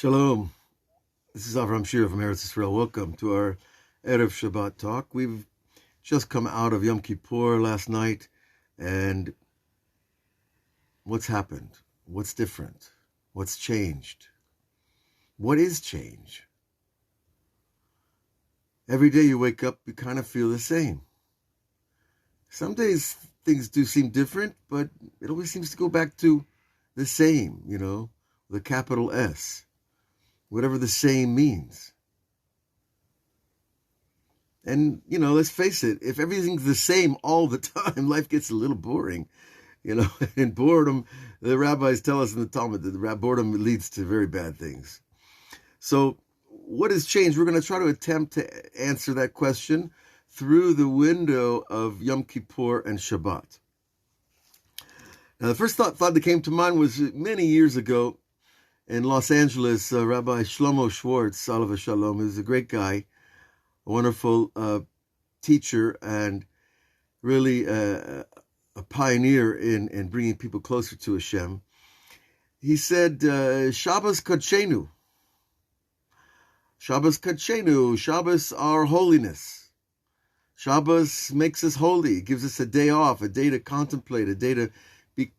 Shalom. This is Avraham Shira from Eretz Israel. Welcome to our Erev Shabbat talk. We've just come out of Yom Kippur last night, and what's happened? What's different? What's changed? What is change? Every day you wake up, you kind of feel the same. Some days things do seem different, but it always seems to go back to the same, with a capital S. Whatever the same means. And, let's face it, if everything's the same all the time, life gets a little boring, and boredom, the rabbis tell us in the Talmud that boredom leads to very bad things. So what has changed? We're going to try to attempt to answer that question through the window of Yom Kippur and Shabbat. Now, the first thought that came to mind was many years ago, in Los Angeles, Rabbi Shlomo Schwartz, Alav Shalom, is a great guy, a wonderful teacher, and really a pioneer in bringing people closer to Hashem. He said, Shabbos Kodshenu. Shabbos Kodshenu. Shabbos our holiness. Shabbos makes us holy, gives us a day off, a day to contemplate, a day to be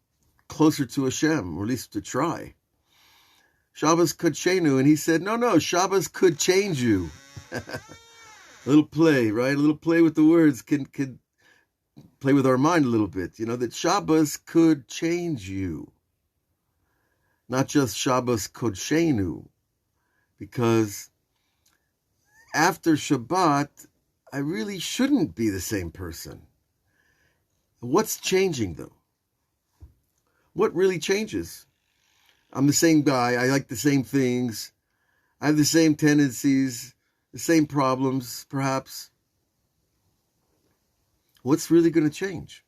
closer to Hashem, or at least to try. Shabbos Kodshenu, and he said, no, Shabbos could change you. A little play, right? A little play with the words can play with our mind a little bit. That Shabbos could change you. Not just Shabbos Kodshenu, because after Shabbat, I really shouldn't be the same person. What's changing, though? What really changes? I'm the same guy. I like the same things. I have the same tendencies, the same problems, perhaps. What's really going to change?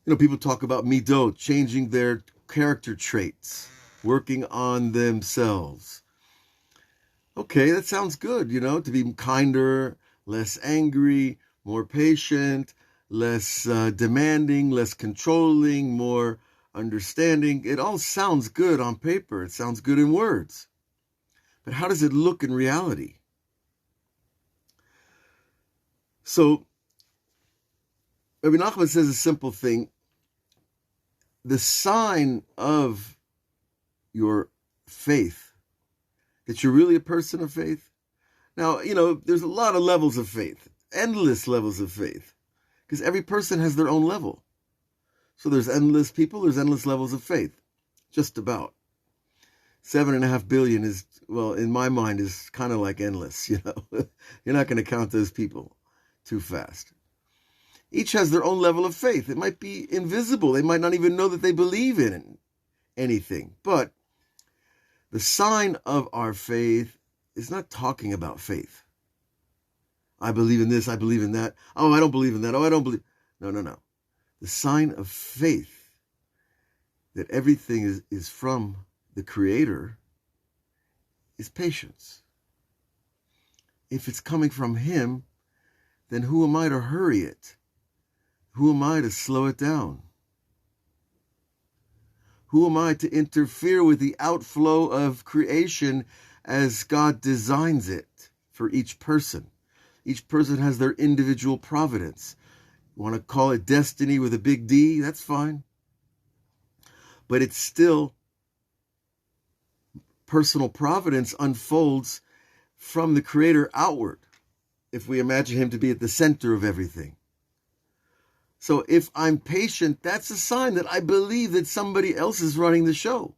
People talk about midot, changing their character traits, working on themselves. Okay, that sounds good, to be kinder, less angry, more patient, less demanding, less controlling, more understanding. It all sounds good on paper. It sounds good in words. But how does it look in reality? So, Rabbi Nachman says a simple thing. The sign of your faith, that you're really a person of faith. Now, there's a lot of levels of faith, endless levels of faith, because every person has their own level. So there's endless people, there's endless levels of faith. Just about. 7.5 billion is, well, in my mind, is kind of like endless, You're not going to count those people too fast. Each has their own level of faith. It might be invisible. They might not even know that they believe in anything. But the sign of our faith is not talking about faith. I believe in this, I believe in that. Oh, I don't believe in that. Oh, I don't believe. No. The sign of faith that everything is from the Creator is patience. If it's coming from Him, then who am I to hurry it? Who am I to slow it down? Who am I to interfere with the outflow of creation as God designs it for each person? Each person has their individual providence. You want to call it destiny with a big D? That's fine. But it's still personal providence unfolds from the Creator outward, if we imagine Him to be at the center of everything. So if I'm patient, that's a sign that I believe that somebody else is running the show.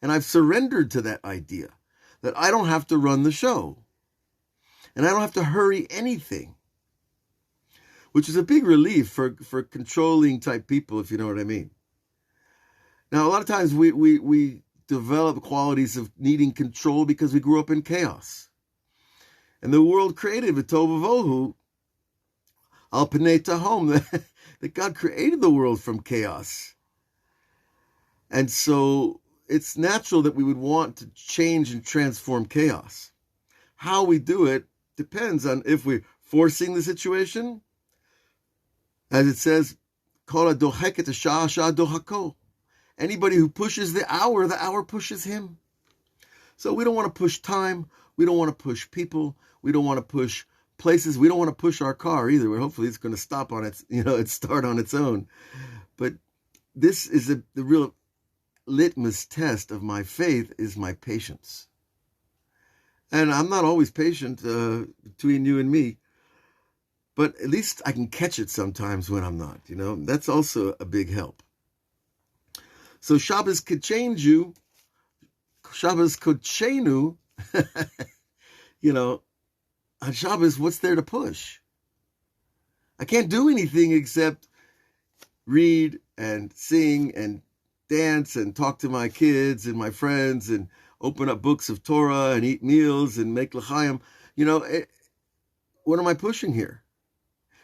And I've surrendered to that idea, that I don't have to run the show. And I don't have to hurry anything. Which is a big relief for controlling type people, if you know what I mean. Now, a lot of times we develop qualities of needing control because we grew up in chaos. And the world created v'tov v'vohu al pnei tahom, that God created the world from chaos. And so it's natural that we would want to change and transform chaos. How we do it depends on if we're forcing the situation. As it says, Kol hadochek et hasha'ah dohako. Anybody who pushes the hour pushes him. So we don't want to push time. We don't want to push people. We don't want to push places. We don't want to push our car either. Hopefully it's going to stop on its, it start on its own. But this is the real litmus test of my faith is my patience. And I'm not always patient between you and me, but at least I can catch it sometimes when I'm not, That's also a big help. So Shabbos could change you. Shabbos could chenu. On Shabbos, what's there to push? I can't do anything except read and sing and dance and talk to my kids and my friends and open up books of Torah and eat meals and make l'chaim. What am I pushing here?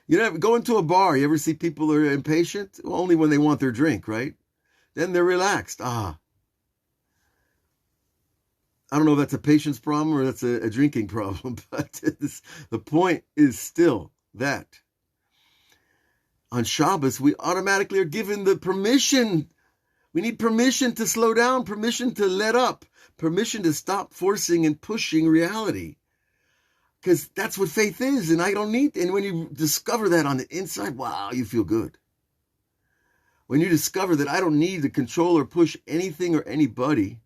Go into a bar. You ever see people who are impatient? Well, only when they want their drink, right? Then they're relaxed. I don't know if that's a patience problem or that's a drinking problem, but the point is still that on Shabbos, we automatically are given the permission. We need permission to slow down, permission to let up, permission to stop forcing and pushing reality. Because that's what faith is, and I don't need, and when you discover that on the inside, wow, you feel good. When you discover that I don't need to control or push anything or anybody,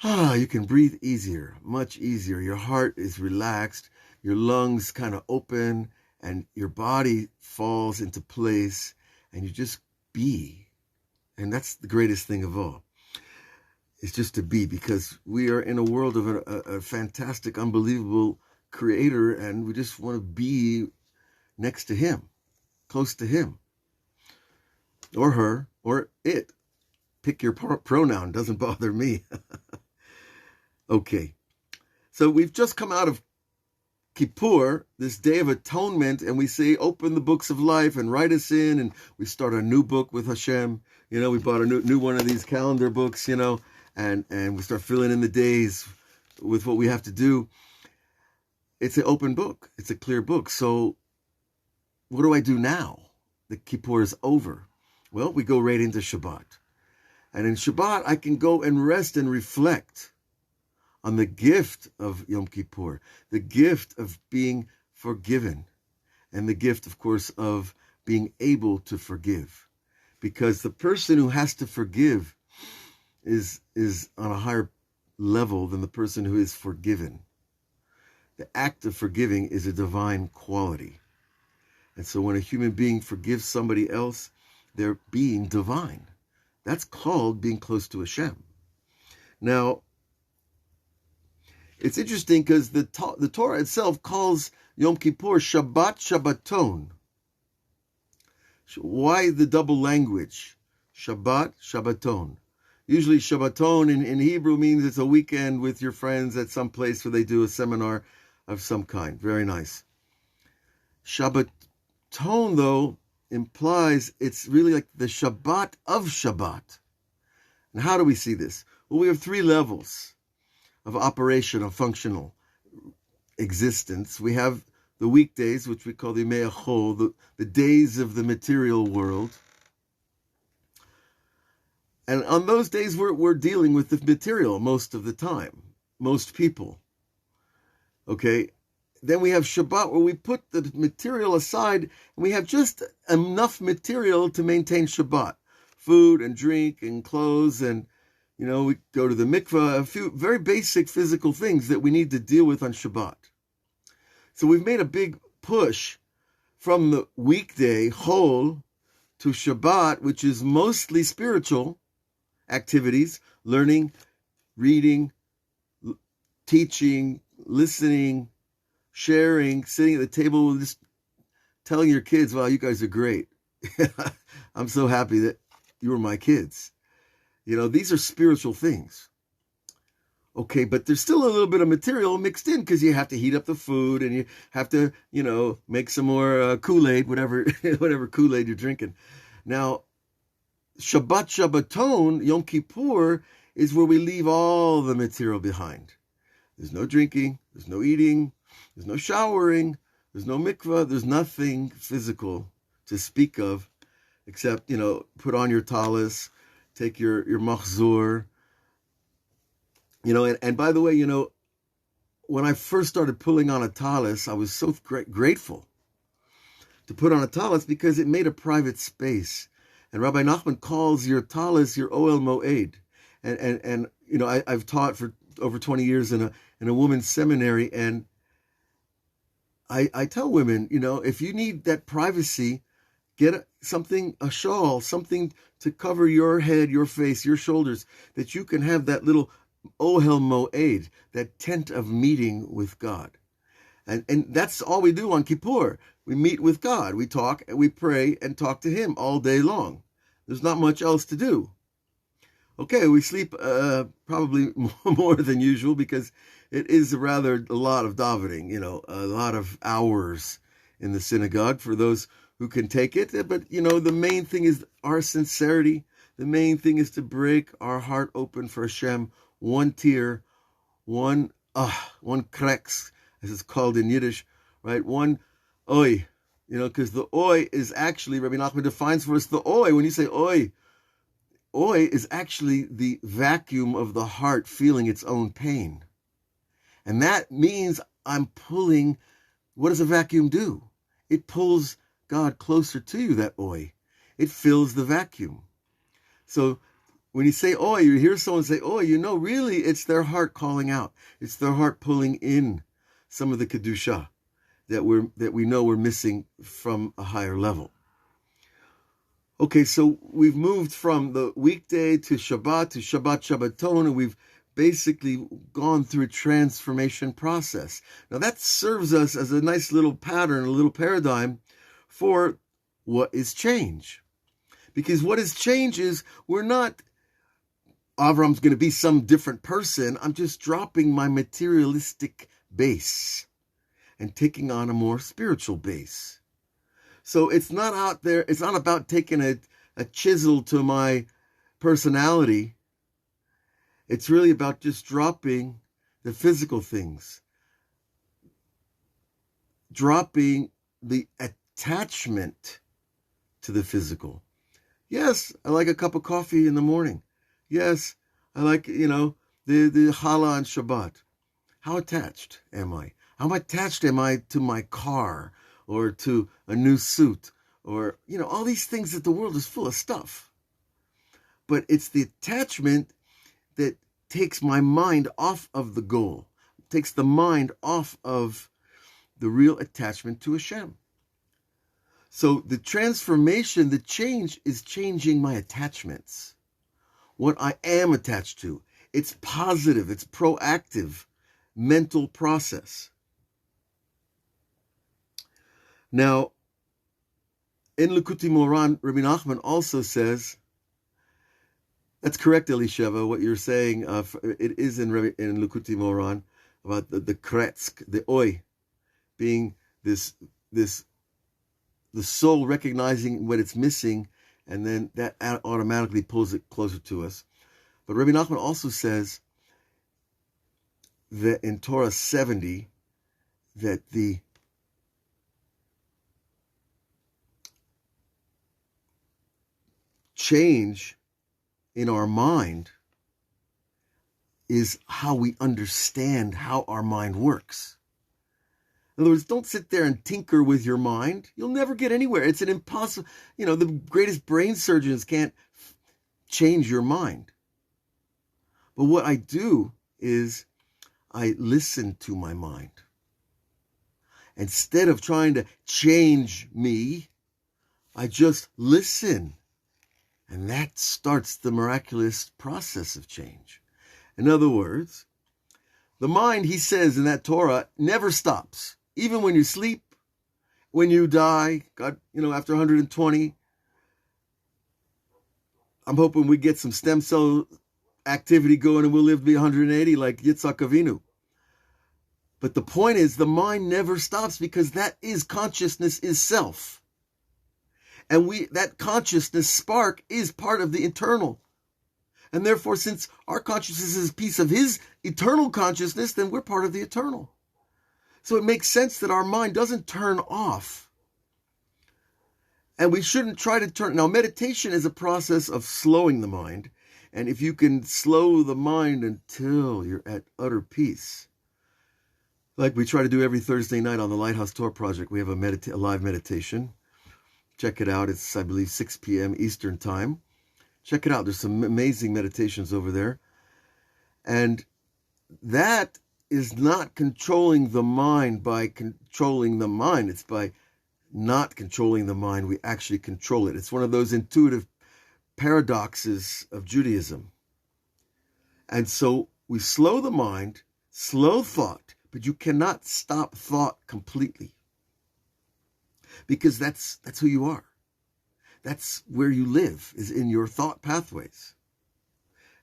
you can breathe easier, much easier. Your heart is relaxed, your lungs kind of open, and your body falls into place, and you just be. And that's the greatest thing of all. It's just to be, because we are in a world of a fantastic, unbelievable creator, and we just want to be next to him, close to him, or her, or it. Pick your pronoun, doesn't bother me. Okay, so we've just come out of Kippur, this Day of Atonement, and we say, open the books of life and write us in, and we start a new book with Hashem. We bought a new one of these calendar books, and we start filling in the days with what we have to do. It's an open book. It's a clear book. So what do I do now? The Kippur is over. Well, we go right into Shabbat. And in Shabbat, I can go and rest and reflect on the gift of Yom Kippur, the gift of being forgiven, and the gift, of course, of being able to forgive. Because the person who has to forgive is on a higher level than the person who is forgiven. The act of forgiving is a divine quality. And so when a human being forgives somebody else, they're being divine. That's called being close to Hashem. Now, it's interesting because the Torah itself calls Yom Kippur Shabbat Shabbaton. Why the double language? Shabbat Shabbaton. Usually Shabbaton in Hebrew means it's a weekend with your friends at some place where they do a seminar of some kind. Very nice. Shabbaton, though, implies it's really like the Shabbat of Shabbat. And how do we see this? Well, we have three levels of operation, of functional existence. We have the weekdays, which we call the Yemei Chol, the days of the material world. And on those days, we're dealing with the material most of the time, most people. Okay? Then we have Shabbat, where we put the material aside, and we have just enough material to maintain Shabbat. Food and drink and clothes, and, we go to the mikveh, a few very basic physical things that we need to deal with on Shabbat. So we've made a big push from the weekday, Chol, to Shabbat, which is mostly spiritual activities, learning, reading, teaching, listening, sharing, sitting at the table, just telling your kids, wow, you guys are great. I'm so happy that you were my kids. These are spiritual things. Okay, but there's still a little bit of material mixed in because you have to heat up the food and you have to, make some more Kool-Aid, whatever Kool-Aid you're drinking. Now, Shabbat Shabbaton, Yom Kippur, is where we leave all the material behind. There's no drinking, there's no eating, there's no showering, there's no mikvah, there's nothing physical to speak of except, put on your talis, take your machzor, and by the way, when I first started pulling on a talis, I was so grateful to put on a talis because it made a private space. And Rabbi Nachman calls your talis your Oel Moed. And I've taught for over 20 years in a women's seminary, and I tell women, if you need that privacy, get a shawl, something to cover your head, your face, your shoulders, that you can have that little Ohel Moed, that tent of meeting with God. And that's all we do on Kippur. We meet with God. We talk, and we pray, and talk to Him all day long. There's not much else to do. Okay, we sleep probably more than usual because it is rather a lot of davening, a lot of hours in the synagogue for those who can take it. But, the main thing is our sincerity. The main thing is to break our heart open for Hashem. One tear, one kreks, as it's called in Yiddish, right? One oi, because the oi is actually, Rabbi Nachman defines for us the oi. When you say oi is actually the vacuum of the heart feeling its own pain. And that means I'm pulling, what does a vacuum do? It pulls God closer to you, that oi. It fills the vacuum. So when you say oi, you hear someone say oi, really it's their heart calling out. It's their heart pulling in some of the kedusha that we know we're missing from a higher level. Okay, so we've moved from the weekday to Shabbat Shabbaton, and we've basically gone through a transformation process. Now that serves us as a nice little pattern, a little paradigm for what is change. Because what is change is we're not, Avraham's going to be some different person. I'm just dropping my materialistic base and taking on a more spiritual base. So it's not out there, it's not about taking a chisel to my personality. It's really about just dropping the physical things, dropping the attachment to the physical. Yes, I like a cup of coffee in the morning. Yes, I like, the challah on Shabbat. How attached am I? How attached am I to my car or to a new suit or, all these things that the world is full of stuff. But it's the attachment that takes my mind off of the goal, takes the mind off of the real attachment to Hashem. So the transformation, the change is changing my attachments. What I am attached to. It's positive, it's proactive mental process. Now, in Likutei Moharan, Rabbi Nachman also says, that's correct, Elisheva, what you're saying. It is in Likutei Moharan about the kretsk, the oi, being this the soul recognizing what it's missing, and then that automatically pulls it closer to us. But Rabbi Nachman also says that in Torah 70, that the change in our mind is how we understand how our mind works. In other words, don't sit there and tinker with your mind. You'll never get anywhere. It's an impossible, the greatest brain surgeons can't change your mind. But what I do is I listen to my mind. Instead of trying to change me, I just listen. And that starts the miraculous process of change. In other words, the mind, he says in that Torah, never stops. Even when you sleep, when you die, God, after 120, I'm hoping we get some stem cell activity going and we'll live to be 180 like Yitzhak Avinu. But the point is, the mind never stops because that is consciousness, is self. And that consciousness spark is part of the eternal. And therefore, since our consciousness is a piece of his eternal consciousness, then we're part of the eternal. So it makes sense that our mind doesn't turn off. And we shouldn't try to turn. Now, meditation is a process of slowing the mind. And if you can slow the mind until you're at utter peace, like we try to do every Thursday night on the Lighthouse Tour Project, we have a live meditation. Check it out. It's, I believe, 6 p.m. Eastern Time. Check it out. There's some amazing meditations over there. And that is not controlling the mind by controlling the mind. It's by not controlling the mind, we actually control it. It's one of those intuitive paradoxes of Judaism. And so we slow the mind, slow thought, but you cannot stop thought completely. Because that's who you are. That's where you live, is in your thought pathways.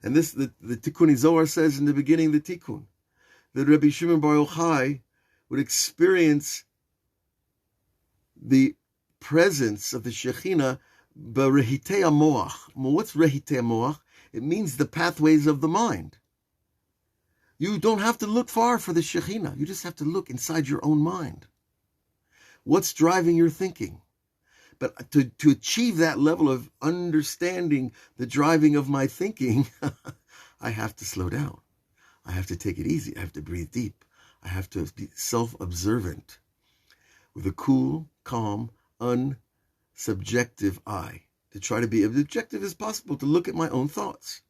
And this, the Tikkun Zohar says in the beginning of the Tikkun, that Rabbi Shimon Bar Yochai would experience the presence of the Shekhinah b'rehitei hamoach. What's rehitei hamoach? It means the pathways of the mind. You don't have to look far for the Shekhinah. You just have to look inside your own mind. What's driving your thinking? But to achieve that level of understanding the driving of my thinking, I have to slow down. I have to take it easy. I have to breathe deep. I have to be self-observant with a cool, calm, unsubjective eye, to try to be as objective as possible, to look at my own thoughts.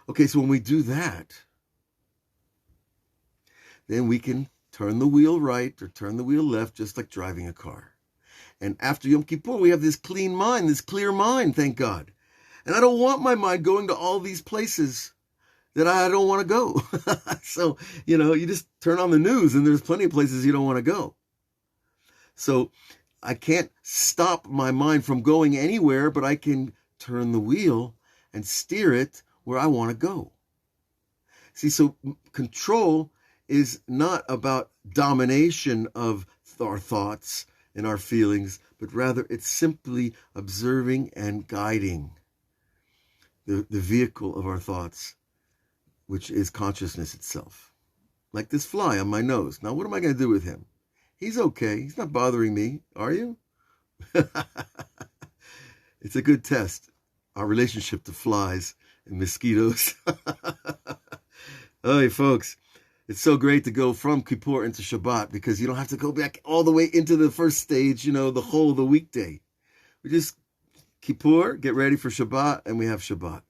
Okay, so when we do that, then we can turn the wheel right or turn the wheel left, just like driving a car. And after Yom Kippur, we have this clean mind, this clear mind, thank God. And I don't want my mind going to all these places that I don't want to go. So, you just turn on the news and there's plenty of places you don't want to go. So I can't stop my mind from going anywhere, but I can turn the wheel and steer it where I want to go. See, so control is not about domination of our thoughts and our feelings, but rather it's simply observing and guiding the vehicle of our thoughts, which is consciousness itself. Like this fly on my nose. Now, what am I going to do with him? He's okay. He's not bothering me. Are you? It's a good test, our relationship to flies and mosquitoes. Hey, folks, it's so great to go from Kippur into Shabbat because you don't have to go back all the way into the first stage, the whole of the weekday. We just Kippur, get ready for Shabbat, and we have Shabbat.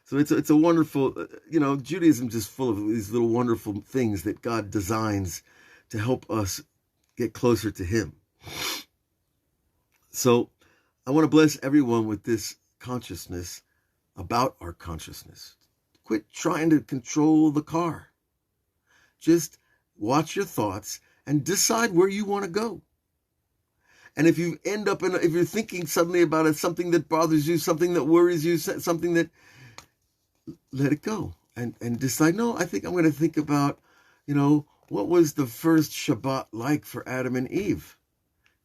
So it's a wonderful, Judaism is just full of these little wonderful things that God designs to help us get closer to Him. So I want to bless everyone with this consciousness about our consciousness. Quit trying to control the car. Just watch your thoughts and decide where you want to go. And if you end up if you're thinking suddenly about it, something that bothers you, something that worries you, something that, let it go and decide, no, I think I'm going to think about, what was the first Shabbat like for Adam and Eve?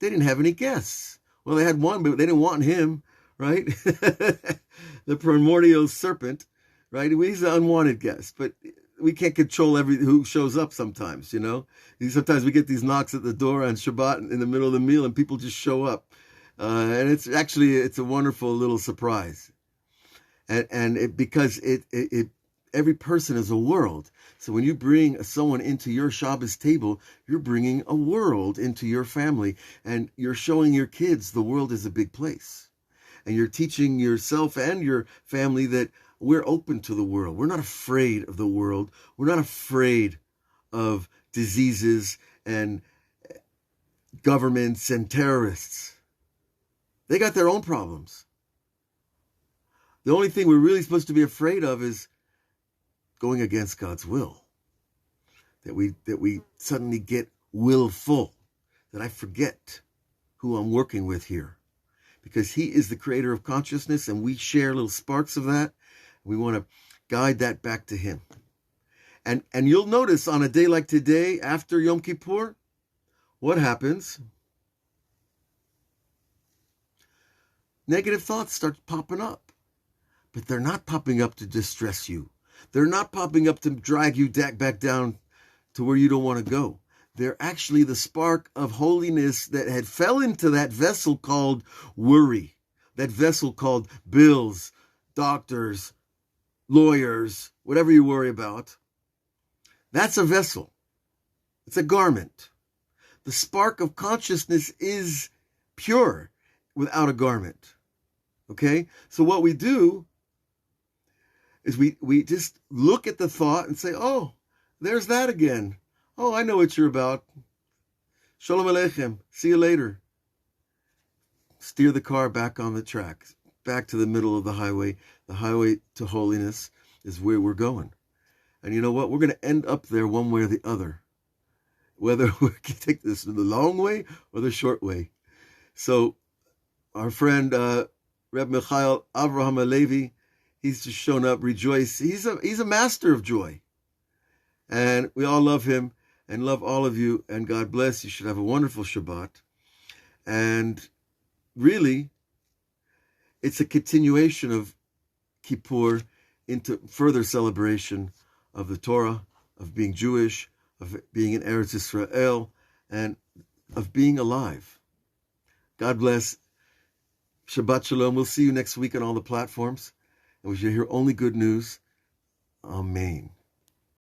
They didn't have any guests. Well, they had one, but they didn't want him, right? The primordial serpent, right? He's an unwanted guest, but we can't control who shows up sometimes, Sometimes we get these knocks at the door on Shabbat in the middle of the meal and people just show up. And it's a wonderful little surprise. Because every person is a world. So when you bring someone into your Shabbos table, you're bringing a world into your family, and you're showing your kids the world is a big place. And you're teaching yourself and your family that we're open to the world. We're not afraid of the world. We're not afraid of diseases and governments and terrorists. They got their own problems. The only thing we're really supposed to be afraid of is going against God's will. That we suddenly get willful. That I forget who I'm working with here. Because He is the creator of consciousness and we share little sparks of that. We want to guide that back to Him. And you'll notice on a day like today, after Yom Kippur, what happens? Negative thoughts start popping up. But they're not popping up to distress you. They're not popping up to drag you back down to where you don't want to go. They're actually the spark of holiness that had fell into that vessel called worry, that vessel called bills, doctors, lawyers, whatever you worry about. That's a vessel. It's a garment. The spark of consciousness is pure without a garment. Okay? So what we do is we just look at the thought and say, oh, there's that again. Oh, I know what you're about. Shalom Aleichem. See you later. Steer the car back on the track, back to the middle of the highway. The highway to holiness is where we're going. And you know what? We're going to end up there one way or the other. Whether we can take this the long way or the short way. So our friend Reb Michael Avraham Alevi, he's just shown up, rejoice. He's a master of joy. And we all love him and love all of you. And God bless. You should have a wonderful Shabbat. And really, it's a continuation of Kippur into further celebration of the Torah, of being Jewish, of being in Eretz Israel, and of being alive. God bless. Shabbat Shalom. We'll see you next week on all the platforms. And we shall hear only good news. Amen.